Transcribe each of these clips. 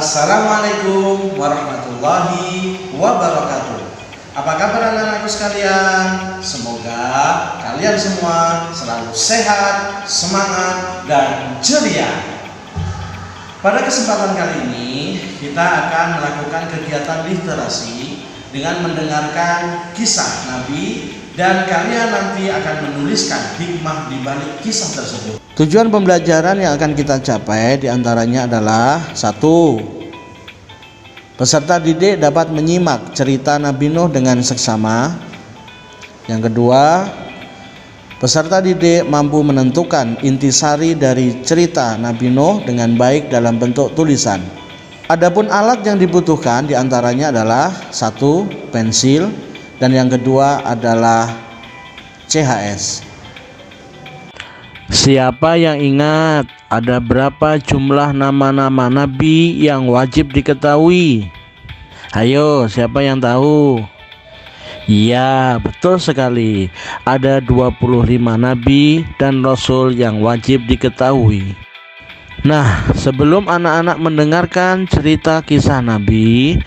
Assalamualaikum warahmatullahi wabarakatuh. Apa kabar anak-anakku sekalian? Semoga kalian semua selalu sehat, semangat, dan ceria. Pada kesempatan kali ini kita akan melakukan kegiatan literasi dengan mendengarkan kisah Nabi, dan kalian nanti akan menuliskan hikmah di balik kisah tersebut. Tujuan pembelajaran yang akan kita capai diantaranya adalah 1. Peserta didik dapat menyimak cerita Nabi Nuh dengan seksama. Yang kedua, peserta didik mampu menentukan intisari dari cerita Nabi Nuh dengan baik dalam bentuk tulisan. Adapun alat yang dibutuhkan diantaranya adalah 1. Pensil, dan yang kedua adalah CHS. Siapa yang ingat ada berapa jumlah nama-nama Nabi yang wajib diketahui? Ayo, siapa yang tahu? Iya, betul sekali. Ada 25 Nabi dan Rasul yang wajib diketahui. Nah, sebelum anak-anak mendengarkan cerita kisah Nabi,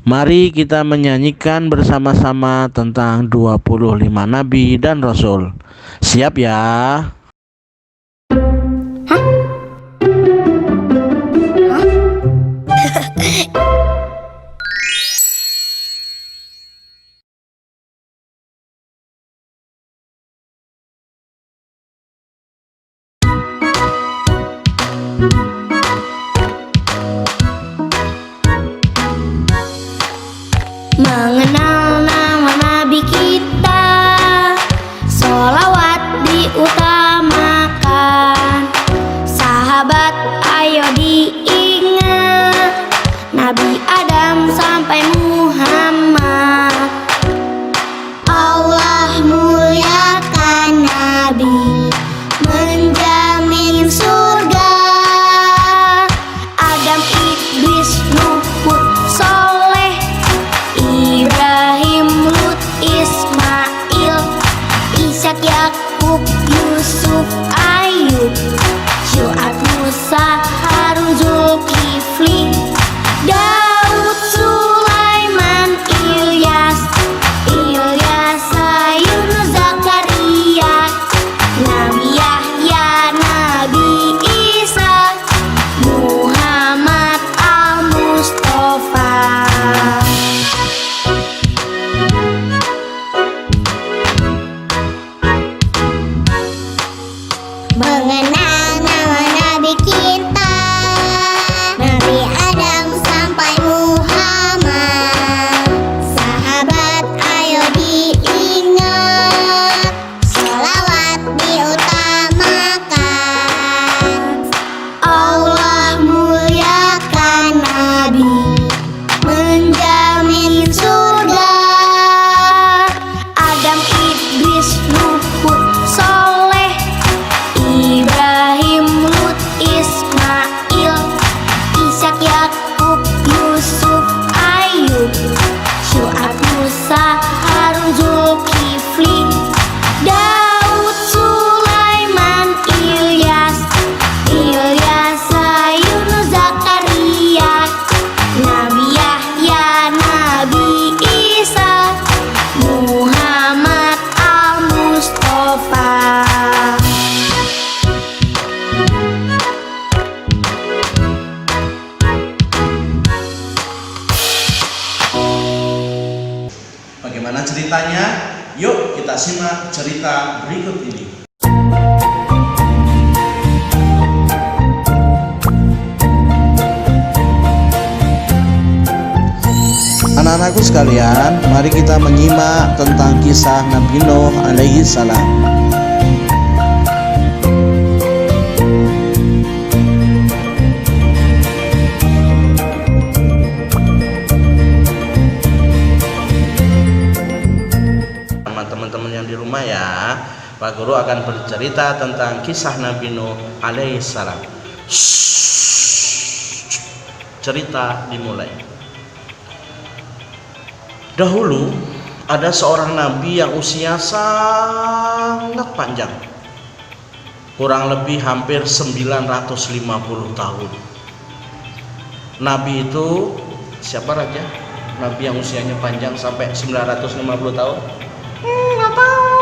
mari kita menyanyikan bersama-sama tentang 25 Nabi dan Rasul. Siap ya? Mengenal nama Nabi kita, sholawat diutamakan. Sahabat ayo diingat, Nabi Adam sampai Muhammad. Allah muliakan Nabi, menjamin surga. Adam, Idris, Nuh, Hud, Soleh, Ibrahim, Lut, Ismail, Ishak, Yakub, Yusuf, Ayub, Syu'aib, Musa, Harun, Zulkifli, Daud, Sulaiman, Ilyas, Yunus, Zakaria, Nabi Yahya, Nabi Isa, Muhammad Al-Mustafa. Mengenal nama Nabi kita, Nabi Adam sampai Muhammad. Sahabat ayo diingat, sholawat diutamakan. Allah muliakan Nabi, menjamin surga. Adam, Idris, Nuh, Hud, Soleh, Ibrahim, Lut, Ismail, Ishak, Yakub, Yusuf, Ayub, Syu'aib, Musa, Harun, Zulkifli, Daud, Sulaiman, Ilyas, Yunus, Zakaria, Nabi Yahya, Nabi Isa, Muhammad Al-Mustafa. Bagaimana ceritanya? Yuk kita simak cerita berikut ini. Anak-anakku sekalian, mari kita menyimak tentang kisah Nabi Nuh alaihi salam. Teman-teman yang di rumah ya, Pak Guru akan bercerita tentang kisah Nabi Nuh alaihi salam. Cerita dimulai. Dahulu ada seorang nabi yang usia sangat panjang, kurang lebih hampir 950 tahun. Nabi itu siapa raja? Nabi yang usianya panjang sampai 950 tahun? Nggak tahu.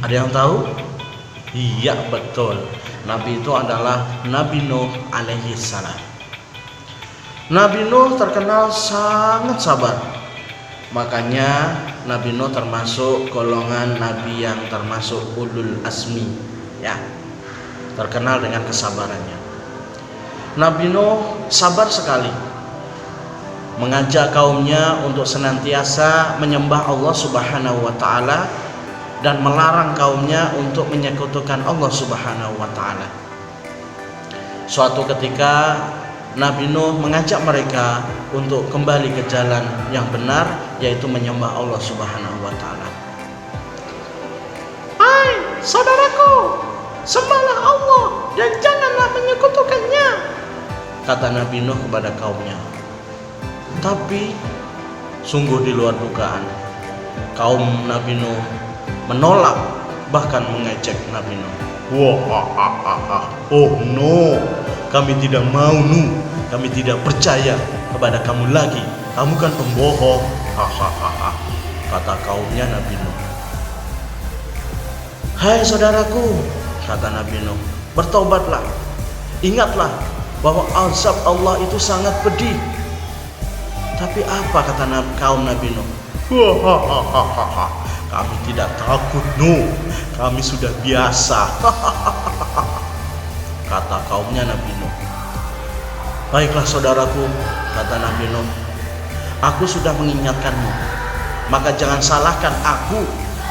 Ada yang tahu? Iya betul. Nabi itu adalah Nabi Nuh alaihi salam. Nabi Nuh terkenal sangat sabar. Makanya Nabi Nuh termasuk golongan nabi yang termasuk ulul asmi, ya. Terkenal dengan kesabarannya. Nabi Nuh sabar sekali mengajak kaumnya untuk senantiasa menyembah Allah Subhanahu wa taala dan melarang kaumnya untuk menyekutukan Allah Subhanahu wa taala. Suatu ketika Nabi Nuh mengajak mereka untuk kembali ke jalan yang benar, yaitu menyembah Allah Subhanahu wa taala. Hai saudaraku, sembahlah Allah dan janganlah menyekutukannya, kata Nabi Nuh kepada kaumnya. Tapi sungguh di luar dugaan, kaum Nabi Nuh menolak, bahkan mengejek Nabi Nuh. Oh no, kami tidak mau Nuh, kami tidak percaya kepada kamu lagi, kamu kan pembohong. Hahaha, kata kaumnya Nabi Nuh. Hai saudaraku, kata Nabi Nuh, bertobatlah, ingatlah bahwa azab Allah itu sangat pedih. Tapi apa kata kaum Nabi Nuh? Kami tidak takut Nuh, kami sudah biasa. Kata kaumnya Nabi Nuh. Baiklah saudaraku, kata Nabi Nuh, aku sudah mengingatkanmu, maka jangan salahkan aku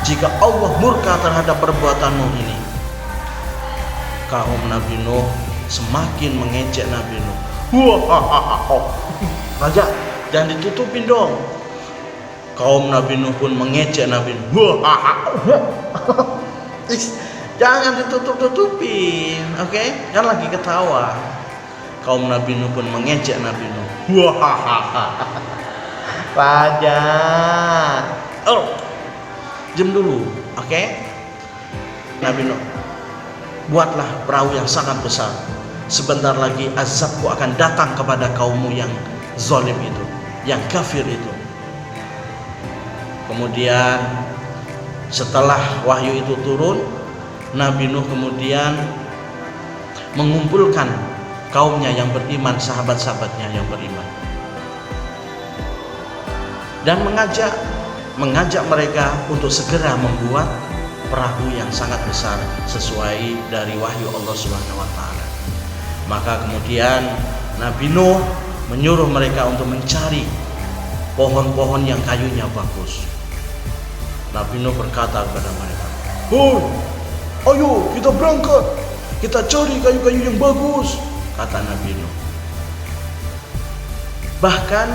jika Allah murka terhadap perbuatanmu ini. Kaum Nabi Nuh semakin mengejek Nabi Nuh. Raja, jangan ditutupin dong. Kaum Nabi Nuh pun mengejek Nabi Nuh. Jangan ditutup-tutupin, oke? Kan lagi ketawa. Kaum Nabi Nuh pun mengejek Nabi Nuh. Raja, diam dulu, oke? Nabi Nuh, buatlah perahu yang sangat besar. Sebentar lagi azabku akan datang kepada kaummu yang zalim itu, yang kafir itu. Kemudian setelah wahyu itu turun, Nabi Nuh kemudian mengumpulkan kaumnya yang beriman, sahabat-sahabatnya yang beriman, dan mengajak mereka untuk segera membuat perahu yang sangat besar sesuai dari wahyu Allah Subhanahu wa taala. Maka kemudian Nabi Nuh menyuruh mereka untuk mencari pohon-pohon yang kayunya bagus. Nabi Nuh berkata kepada mereka, "Hoi, ayo kita berangkat, kita cari kayu-kayu yang bagus," kata Nabi Nuh. Bahkan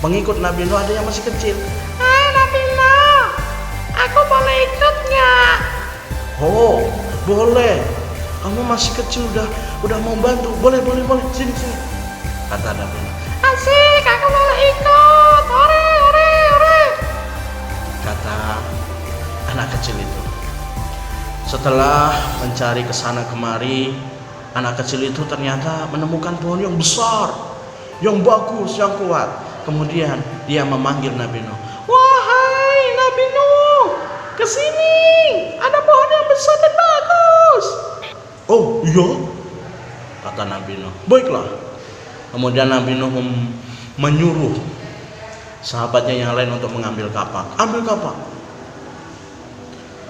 pengikut Nabi Nuh ada yang masih kecil. "Hai Nabi Nuh, aku boleh ikut nggak?" "Oh, boleh. Kamu masih kecil, udah mau bantu. Boleh. Sini. Kata Nabi Nuh. "Asik, aku boleh ikut. Ore. Kata anak kecil itu. Setelah mencari kesana kemari, anak kecil itu ternyata menemukan pohon yang besar, yang bagus, yang kuat. Kemudian dia memanggil Nabi Nuh. "Wahai Nabi Nuh, kesini, ada pohon yang besar dan bagus." "Oh iya," kata Nabi Nuh. "Baiklah." Kemudian Nabi Nuh menyuruh sahabatnya yang lain untuk mengambil kapak. "Ambil kapak."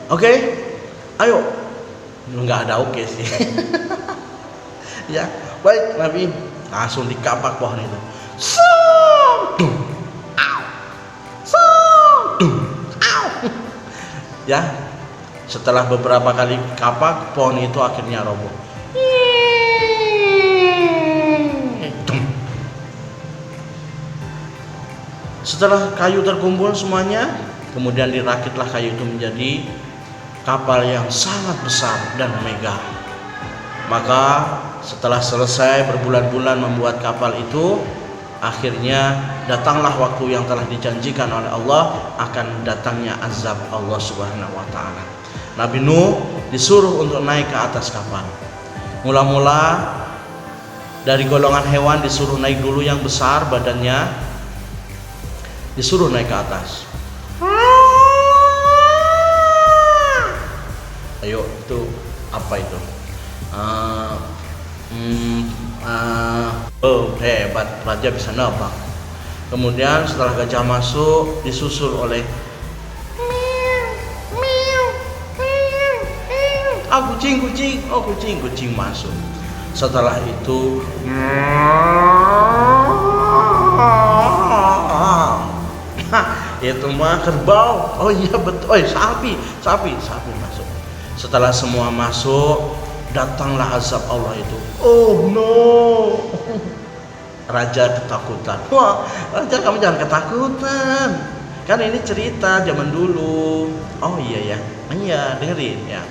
"Oke, ayo." Nggak ada oke sih. Ya, baik Nabi. Langsung dikapak pohon itu. Ya, setelah beberapa kali kapak, pohon itu akhirnya roboh. Setelah kayu terkumpul semuanya, kemudian dirakitlah kayu itu menjadi kapal yang sangat besar dan megah. Maka setelah selesai berbulan-bulan membuat kapal itu, akhirnya datanglah waktu yang telah dijanjikan oleh Allah, akan datangnya azab Allah Subhanahu wa taala. Nabi Nuh disuruh untuk naik ke atas kapal. Mula-mula Dari golongan hewan disuruh naik dulu yang besar badannya, disuruh naik ke atas. Ayo, itu apa itu? Oh hebat, raja bisa nebak. Kemudian setelah gajah masuk, disusul oleh kucing masuk. Setelah itu itu mah kerbau. Oh iya betul. Oh sapi masuk. Setelah semua masuk, datanglah azab Allah itu. Oh no. Raja ketakutan. Wah, raja kamu jangan ketakutan. Kan ini cerita zaman dulu. Oh iya ya. Iya, dengerin ya.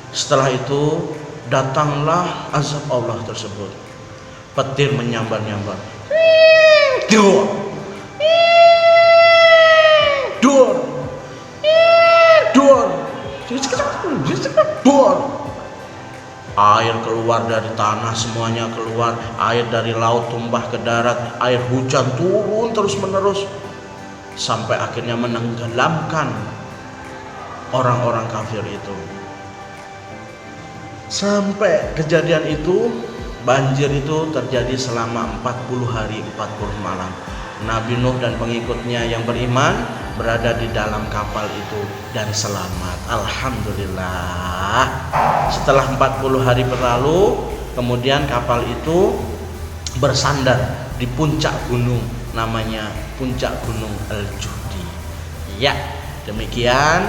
Setelah itu datanglah azab Allah tersebut. Petir menyambar-nyambar. Dor. Air keluar dari tanah, semuanya keluar. Air dari laut tumbah ke darat. Air hujan turun terus menerus sampai akhirnya menenggelamkan orang-orang kafir itu. Sampai kejadian itu, banjir itu terjadi selama 40 hari 40 malam. Nabi Nuh dan pengikutnya yang beriman berada di dalam kapal itu dan selamat. Alhamdulillah. Setelah 40 hari berlalu, kemudian kapal itu bersandar di puncak gunung, namanya puncak gunung Al-Juhdi. Ya, demikian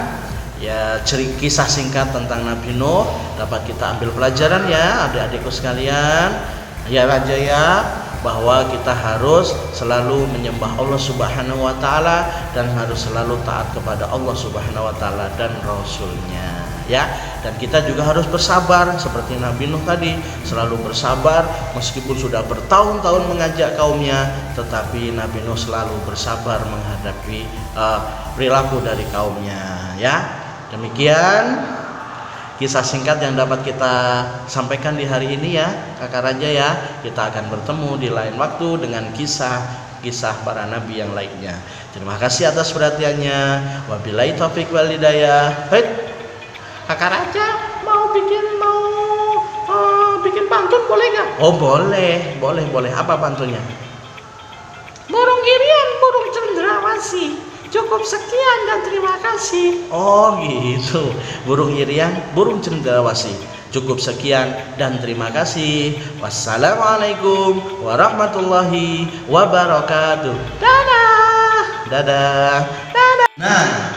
ya kisah singkat tentang Nabi Nuh. Dapat kita ambil pelajaran ya adik-adikku sekalian, ya raja ya, bahwa kita harus selalu menyembah Allah Subhanahu wa taala dan harus selalu taat kepada Allah Subhanahu wa taala dan rasulnya ya. Dan kita juga harus bersabar seperti Nabi Nuh tadi, selalu bersabar meskipun sudah bertahun-tahun mengajak kaumnya, tetapi Nabi Nuh selalu bersabar menghadapi perilaku dari kaumnya ya. Demikian kisah singkat yang dapat kita sampaikan di hari ini ya kakak raja ya. Kita akan bertemu di lain waktu dengan kisah para nabi yang lainnya. Terima kasih atas perhatiannya. Wabillahi taufik wal hidayah. Kakak raja mau bikin pantun boleh nggak? Oh boleh. Apa pantunnya? Burung irian, burung cendrawasih, cukup sekian dan terima kasih. Oh gitu. Burung irian, burung cendrawasih, cukup sekian dan terima kasih. Wassalamualaikum warahmatullahi wabarakatuh. Dadah. Nah,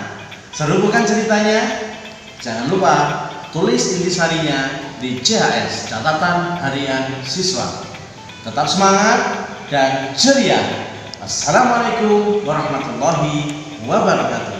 seru bukan ceritanya? Jangan lupa tulis intisarinya di CHS, catatan harian siswa. Tetap semangat dan ceria. Assalamualaikum warahmatullahi wabarakatuh.